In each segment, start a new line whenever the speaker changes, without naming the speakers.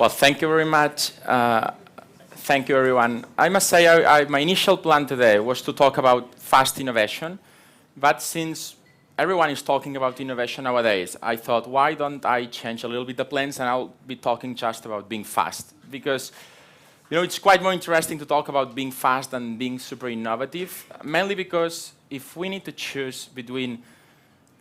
Well, thank you very much. Thank you, everyone. I must say, my initial plan today was to talk about fast innovation. But since everyone is talking about innovation nowadays, I thought, why don't I change a little bit the plans and I'll be talking just about being fast. Because it's quite more interesting to talk about being fast than being super innovative, mainly because if we need to choose between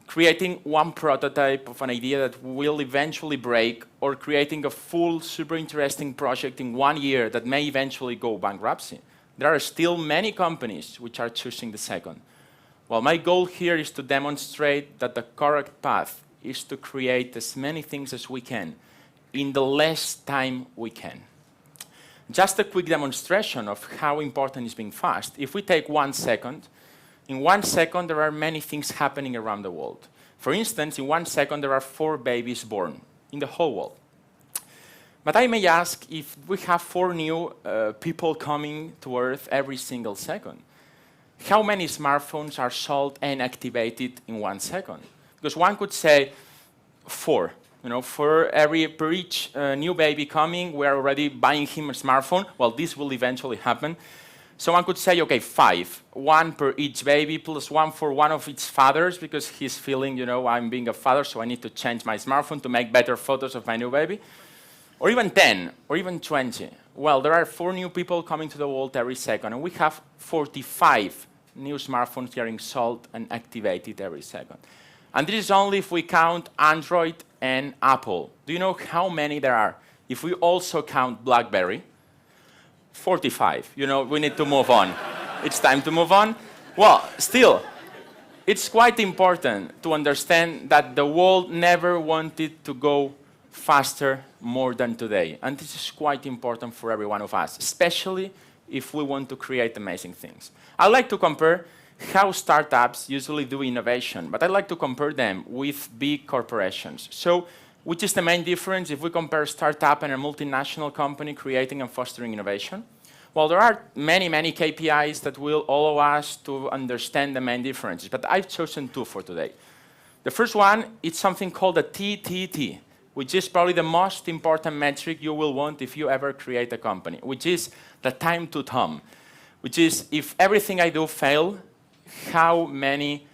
creating one prototype of an idea that will eventually break or creating a full, super interesting project in 1 year that may eventually go bankruptcy, there are still many companies which are choosing the second. Well, my goal here is to demonstrate that the correct path is to create as many things as we can in the less time we can. Just a quick demonstration of how important is being fast. If we take 1 second, in 1 second there are many things happening around the world. For instance, in 1 second there are 4 babies born in the whole world. But I may ask, if we have 4 new people coming to Earth every single second, how many smartphones are sold and activated in 1 second? Because one could say 4. Per each new baby coming, we're already buying him a smartphone. Well, this will eventually happen. So one could say, okay, 5. 1 per each baby, plus 1 for one of its fathers, because he's feeling, I'm being a father, so I need to change my smartphone to make better photos of my new baby. Or even 10, or even 20. Well, there are 4 new people coming to the world every second, and we have 45 new smartphones getting sold and activated every second. And this is only if we count Android and Apple. Do you know how many there are if we also count BlackBerry? 45. We need to move on. It's time to move on. Well, still, it's quite important to understand that the world never wanted to go faster more than today. And this is quite important for every one of us, especially if we want to create amazing things. I like to compare how startups usually do innovation, but I like to compare them with big corporations. So, which is the main difference if we compare a startup and a multinational company creating and fostering innovation? Well, there are many, many KPIs that will allow us to understand the main differences, but I've chosen 2 for today. The first one is something called the TTT, which is probably the most important metric you will want if you ever create a company, which is the time to Tom, which is if everything I do fail, how many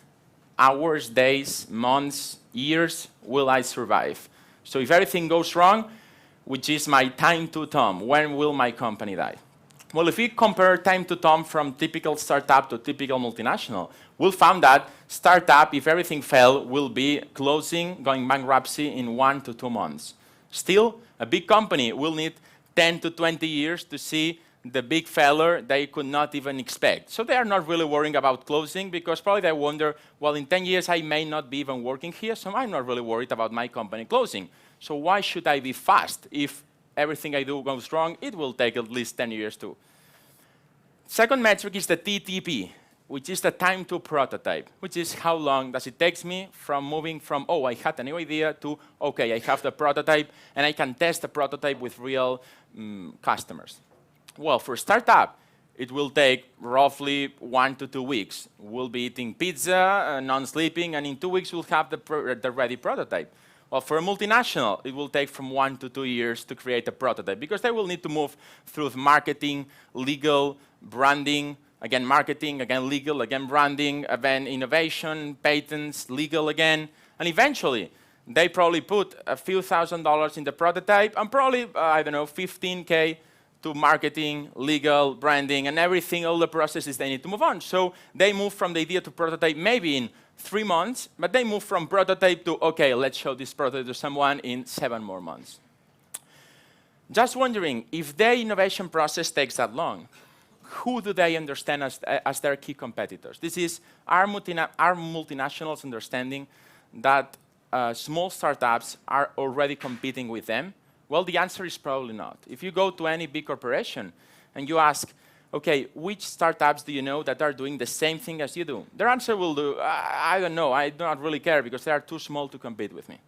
hours, days, months, years will I survive? So if everything goes wrong, which is my time to Tom, when will my company die? Well, if we compare time to Tom from typical startup to typical multinational, we'll find that startup, if everything fails, will be closing, going bankruptcy in 1 to 2 months. Still, a big company will need 10 to 20 years to see the big failure they could not even expect. So they are not really worrying about closing because probably they wonder, well, in 10 years I may not be even working here, so I'm not really worried about my company closing. So why should I be fast? If everything I do goes wrong, it will take at least 10 years too. Second metric is the TTP, which is the time to prototype, which is how long does it take me from moving from, oh, I had a new idea, to, okay, I have the prototype, and I can test the prototype with real customers. Well, for a startup, it will take roughly 1 to 2 weeks. We'll be eating pizza, non-sleeping, and in 2 weeks we'll have the ready prototype. Well, for a multinational, it will take from 1 to 2 years to create a prototype because they will need to move through marketing, legal, branding, again marketing, again legal, again branding, again innovation, patents, legal again, and eventually they probably put a few $1,000s in the prototype and probably, I don't know, 15K to marketing, legal, branding, and everything, all the processes they need to move on. So they move from the idea to prototype maybe in 3 months, but they move from prototype to, okay, let's show this prototype to someone in 7 more months. Just wondering, if their innovation process takes that long, who do they understand as their key competitors? This is our multinationals understanding that small startups are already competing with them. Well, the answer is probably not. If you go to any big corporation and you ask, okay, which startups do you know that are doing the same thing as you do? Their answer will do, I don't know, I do not really care because they are too small to compete with me.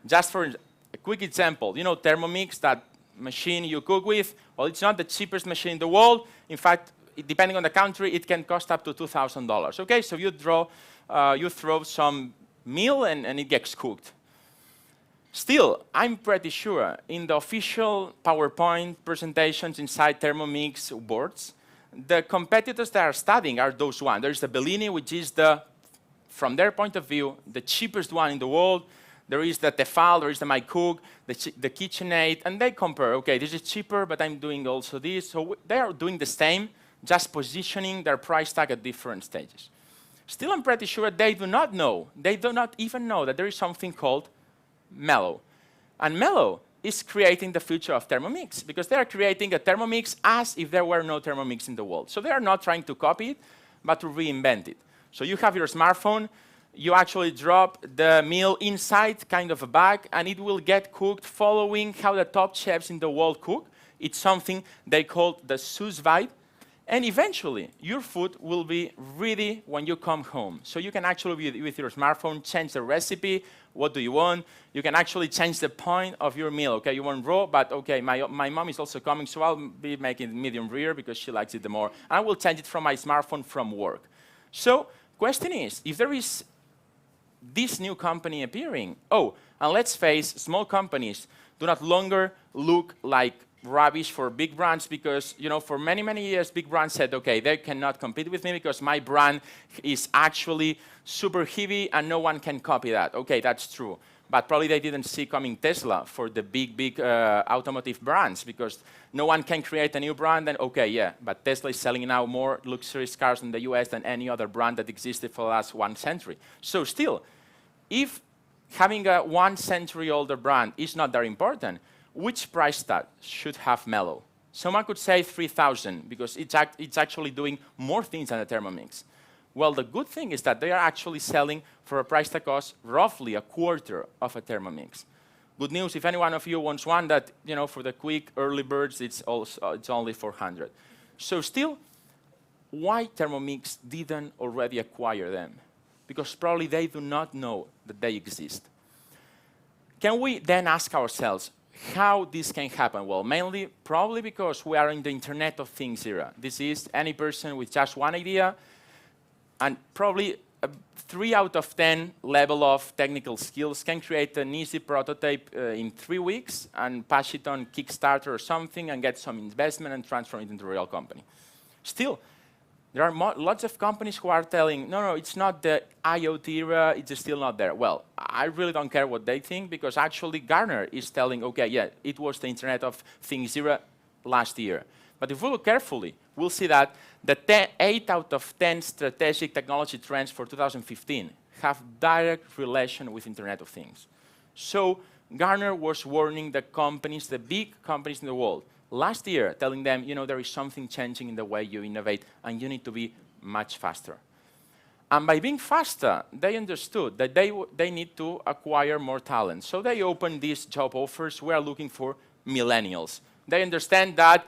Just for a quick example, Thermomix, that machine you cook with, well, it's not the cheapest machine in the world. In fact, depending on the country, it can cost up to $2,000. Okay, so you throw some meal and it gets cooked. Still, I'm pretty sure in the official PowerPoint presentations inside Thermomix boards, the competitors that are studying are those ones. There's the Bellini, which is from their point of view, the cheapest one in the world. There is the Tefal, there is the MyCook, the KitchenAid, and they compare, okay, this is cheaper, but I'm doing also this. So they are doing the same, just positioning their price tag at different stages. Still, I'm pretty sure they do not even know that there is something called Mellow. And Mellow is creating the future of Thermomix, because they are creating a Thermomix as if there were no Thermomix in the world. So they are not trying to copy it, but to reinvent it. So you have your smartphone, you actually drop the meal inside kind of a bag, and it will get cooked following how the top chefs in the world cook. It's something they call the sous vide. And eventually, your food will be ready when you come home. So you can actually, with your smartphone, change the recipe. What do you want? You can actually change the point of your meal. Okay, you want raw, but okay, my mom is also coming, so I'll be making it medium rare because she likes it the more. I will change it from my smartphone from work. So question is, if there is this new company appearing, and let's face, small companies do not longer look like rubbish for big brands, because for many, many years, big brands said, okay, they cannot compete with me because my brand is actually super heavy and no one can copy that. Okay, that's true. But probably they didn't see coming Tesla for the big automotive brands, because no one can create a new brand, and okay, yeah, but Tesla is selling now more luxury cars in the US than any other brand that existed for the last 1 century. So still, if having a 1 century older brand is not that important, which price tag should have Mellow? Someone could say 3,000 because it's actually doing more things than a Thermomix. Well, the good thing is that they are actually selling for a price that costs roughly a quarter of a Thermomix. Good news, if any one of you wants one, that for the quick early birds, it's only 400. So still, why Thermomix didn't already acquire them? Because probably they do not know that they exist. Can we then ask ourselves, how this can happen? Well, mainly probably because we are in the Internet of Things era. This is any person with just one idea, and probably a 3 out of 10 level of technical skills can create an easy prototype in 3 weeks and pass it on Kickstarter or something and get some investment and transform it into a real company. Still, there are lots of companies who are telling, no, it's not the IoT era, it's still not there. Well, I really don't care what they think, because actually Gartner is telling, okay, yeah, it was the Internet of Things era last year. But if we look carefully, we'll see that the 8 out of 10 strategic technology trends for 2015 have direct relation with Internet of Things. So Gartner was warning the companies, the big companies in the world, last year, telling them, there is something changing in the way you innovate, and you need to be much faster. And by being faster, they understood that they need to acquire more talent. So they opened these job offers. We are looking for millennials. They understand that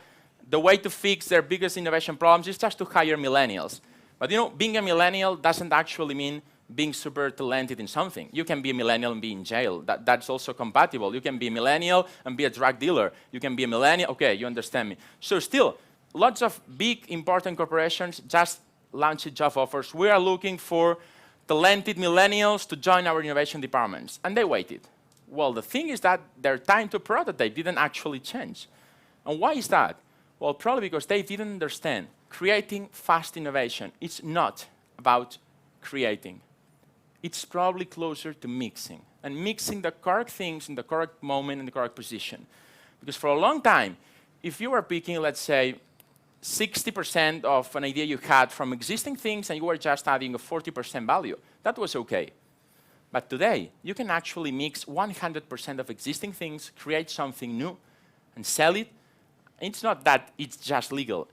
the way to fix their biggest innovation problems is just to hire millennials. But being a millennial doesn't actually mean being super talented in something. You can be a millennial and be in jail. That's also compatible. You can be a millennial and be a drug dealer. You can be a millennial. Okay, you understand me. So still, lots of big, important corporations just launched job offers. We are looking for talented millennials to join our innovation departments. And they waited. Well, the thing is that their time to prototype didn't actually change. And why is that? Well, probably because they didn't understand creating fast innovation. It's not about creating. It's probably closer to mixing, and mixing the correct things in the correct moment in the correct position. Because for a long time, if you were picking, let's say, 60% of an idea you had from existing things and you were just adding a 40% value, that was okay. But today, you can actually mix 100% of existing things, create something new, and sell it. It's not that it's just legal.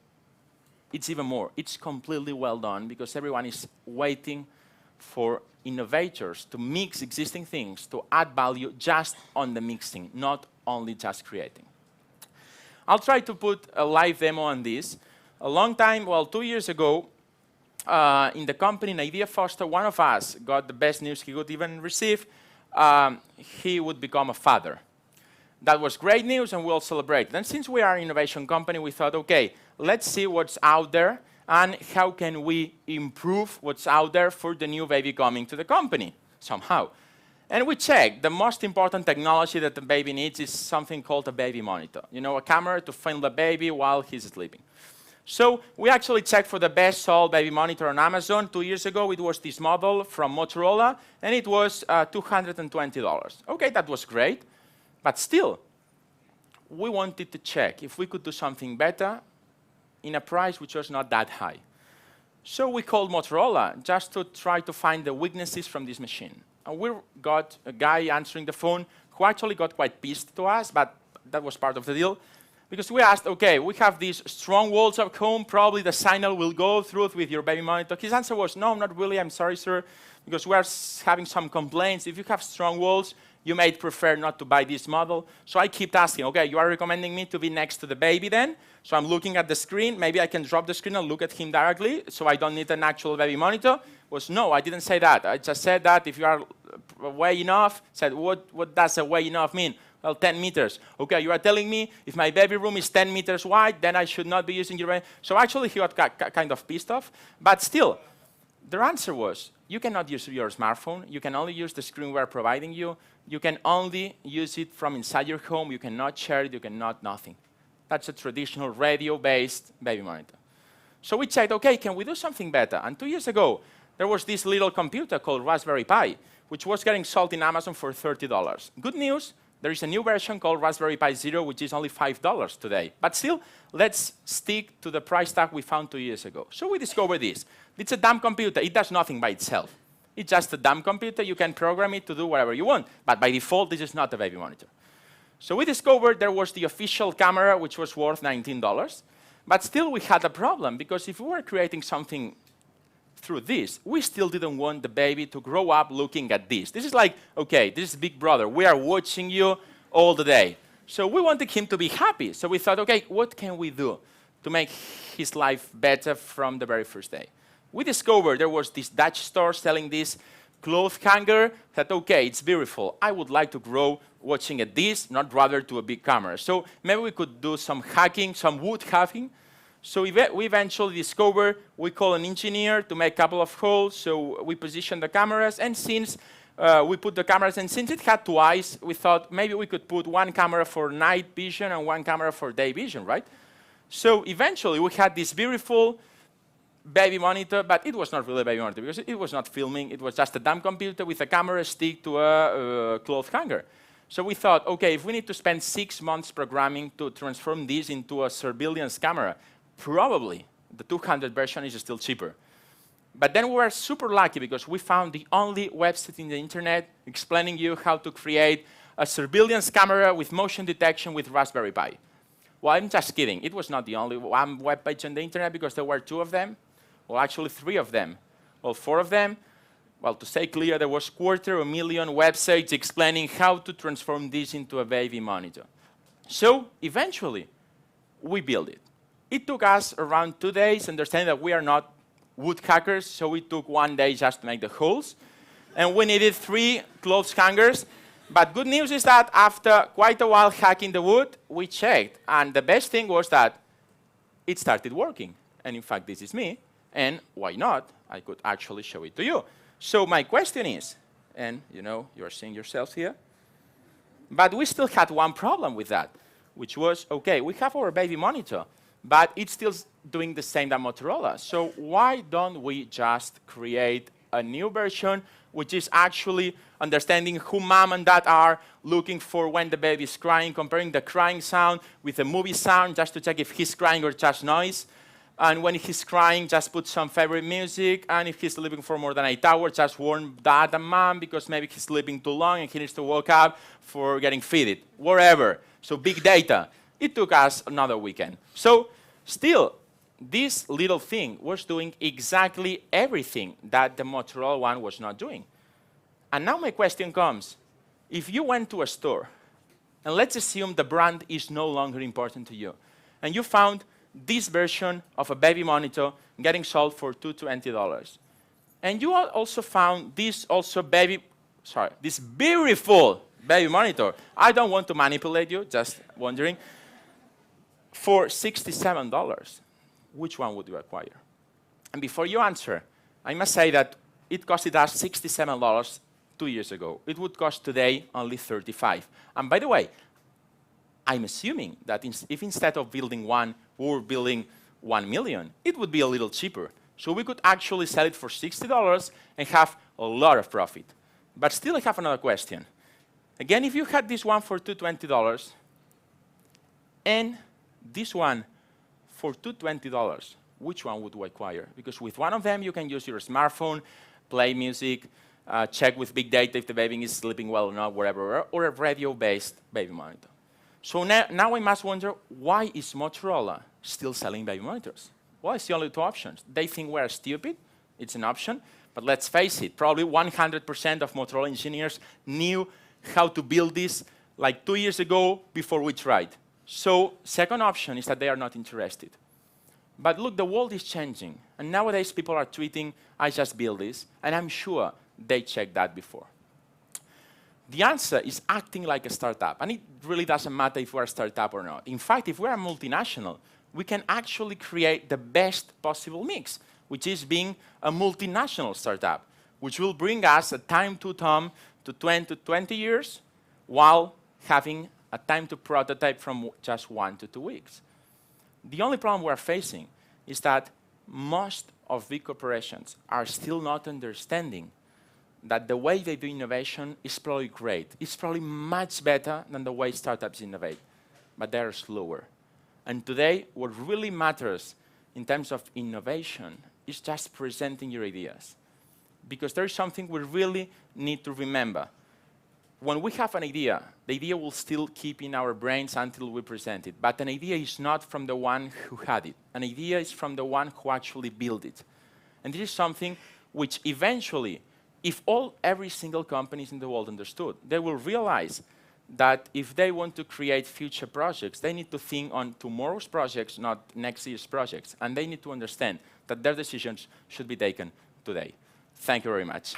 It's even more. It's completely well done, because everyone is waiting for innovators to mix existing things, to add value just on the mixing, not only just creating. I'll try to put a live demo on this. A long time, well, 2 years ago, in the company, in IdeaFoster, one of us got the best news he could even receive. He would become a father. That was great news, and we all celebrated. And since we are an innovation company, we thought, okay, let's see what's out there and how can we improve what's out there for the new baby coming to the company somehow. And we checked. The most important technology that the baby needs is something called a baby monitor. You know, a camera to film the baby while he's sleeping. So we actually checked for the best sold baby monitor on Amazon. 2 years ago, it was this model from Motorola, and it was $220. OK, that was great. But still, we wanted to check if we could do something better in a price which was not that high. So we called Motorola just to try to find the weaknesses from this machine. And we got a guy answering the phone who actually got quite pissed to us, but that was part of the deal. Because we asked, OK, we have these strong walls at home. Probably the signal will go through with your baby monitor. His answer was, no, not really. I'm sorry, sir, because we are having some complaints. If you have strong walls, you may prefer not to buy this model. So I kept asking, OK, you are recommending me to be next to the baby then? So I'm looking at the screen. Maybe I can drop the screen and look at him directly, so I don't need an actual baby monitor. Was no, I didn't say that. I just said that if you are away enough, said, what does away enough mean? Well, 10 meters. OK, you are telling me if my baby room is 10 meters wide, then I should not be using your baby. So actually, he got kind of pissed off. But still, their answer was, you cannot use your smartphone. You can only use the screen we're providing you. You can only use it from inside your home. You cannot share it. You cannot nothing. That's a traditional radio-based baby monitor. So we checked, OK, can we do something better? And 2 years ago, there was this little computer called Raspberry Pi, which was getting sold in Amazon for $30. Good news. There is a new version called Raspberry Pi Zero, which is only $5 today. But still, let's stick to the price tag we found 2 years ago. So we discovered this. It's a dumb computer. It does nothing by itself. It's just a dumb computer. You can program it to do whatever you want. But by default, this is not a baby monitor. So we discovered there was the official camera, which was worth $19. But still, we had a problem, because if we were creating something through this, we still didn't want the baby to grow up looking at this. This is like, OK, this is Big Brother. We are watching you all the day. So we wanted him to be happy. So we thought, OK, what can we do to make his life better from the very first day? We discovered there was this Dutch store selling this cloth hanger. That, OK, it's beautiful. I would like to grow watching at this, not rather to a big camera. So maybe we could do some hacking, some wood hacking. So we eventually discovered, we call an engineer to make a couple of holes. So we positioned the cameras. And since we put the cameras, and since it had 2 eyes, we thought maybe we could put one camera for night vision and one camera for day vision, right? So eventually, we had this beautiful baby monitor, but it was not really a baby monitor, because it was not filming. It was just a dumb computer with a camera stick to a cloth hanger. So we thought, OK, if we need to spend 6 months programming to transform this into a surveillance camera, probably the 200 version is still cheaper. But then we were super lucky, because we found the only website in the internet explaining you how to create a surveillance camera with motion detection with Raspberry Pi. Well, I'm just kidding. It was not the only one web page on the internet, because there were 2 of them. Well, actually 3 of them. Well, 4 of them. Well, to say clear, there was 250,000 websites explaining how to transform this into a baby monitor. So eventually, we built it. It took us around 2 days, understanding that we are not woodhackers, so it took 1 day just to make the holes. And we needed 3 clothes hangers. But good news is that after quite a while hacking the wood, we checked. And the best thing was that it started working. And in fact, this is me. And why not? I could actually show it to you. So my question is, and you know, you're seeing yourselves here, but we still had one problem with that, which was, OK, we have our baby monitor, but it's still doing the same than Motorola. So why don't we just create a new version, which is actually understanding who mom and dad are, looking for when the baby is crying, comparing the crying sound with the movie sound, just to check if he's crying or just noise. And when he's crying, just put some favorite music. And if he's sleeping for more than 8 hours, just warn dad and mom, because maybe he's sleeping too long and he needs to wake up for getting fitted, wherever. So big data. It took us another weekend. So still, this little thing was doing exactly everything that the Motorola one was not doing. And now my question comes. If you went to a store, and let's assume the brand is no longer important to you, and you found this version of a baby monitor getting sold for $220. And you also found this this beautiful baby monitor. I don't want to manipulate you, just wondering. For $67, which one would you acquire? And before you answer, I must say that it costed us $67 2 years ago. It would cost today only 35. And by the way, I'm assuming that if instead of building one, we were building 1 million, it would be a little cheaper. So we could actually sell it for $60 and have a lot of profit. But still, I have another question. Again, if you had this one for $220 and this one for $220, which one would you acquire? Because with one of them, you can use your smartphone, play music, check with big data if the baby is sleeping well or not, whatever, or a radio-based baby monitor. So now I must wonder, why is Motorola still selling baby monitors? Well, it's the only two options. They think we're stupid. It's an option. But let's face it, probably 100% of Motorola engineers knew how to build this like 2 years ago before we tried. So second option is that they are not interested. But look, the world is changing. And nowadays, people are tweeting, I just built this. And I'm sure they checked that before. The answer is acting like a startup. And it really doesn't matter if we're a startup or not. In fact, if we're a multinational, we can actually create the best possible mix, which is being a multinational startup, which will bring us a time to Tom to 20 years, while having a time to prototype from just 1 to 2 weeks. The only problem we're facing is that most of big corporations are still not understanding that the way they do innovation is probably great. It's probably much better than the way startups innovate, but they're slower. And today, what really matters in terms of innovation is just presenting your ideas. Because there is something we really need to remember. When we have an idea, the idea will still keep in our brains until we present it. But an idea is not from the one who had it. An idea is from the one who actually built it. And this is something which eventually, if every single company in the world understood, they will realize that if they want to create future projects, they need to think on tomorrow's projects, not next year's projects. And they need to understand that their decisions should be taken today. Thank you very much.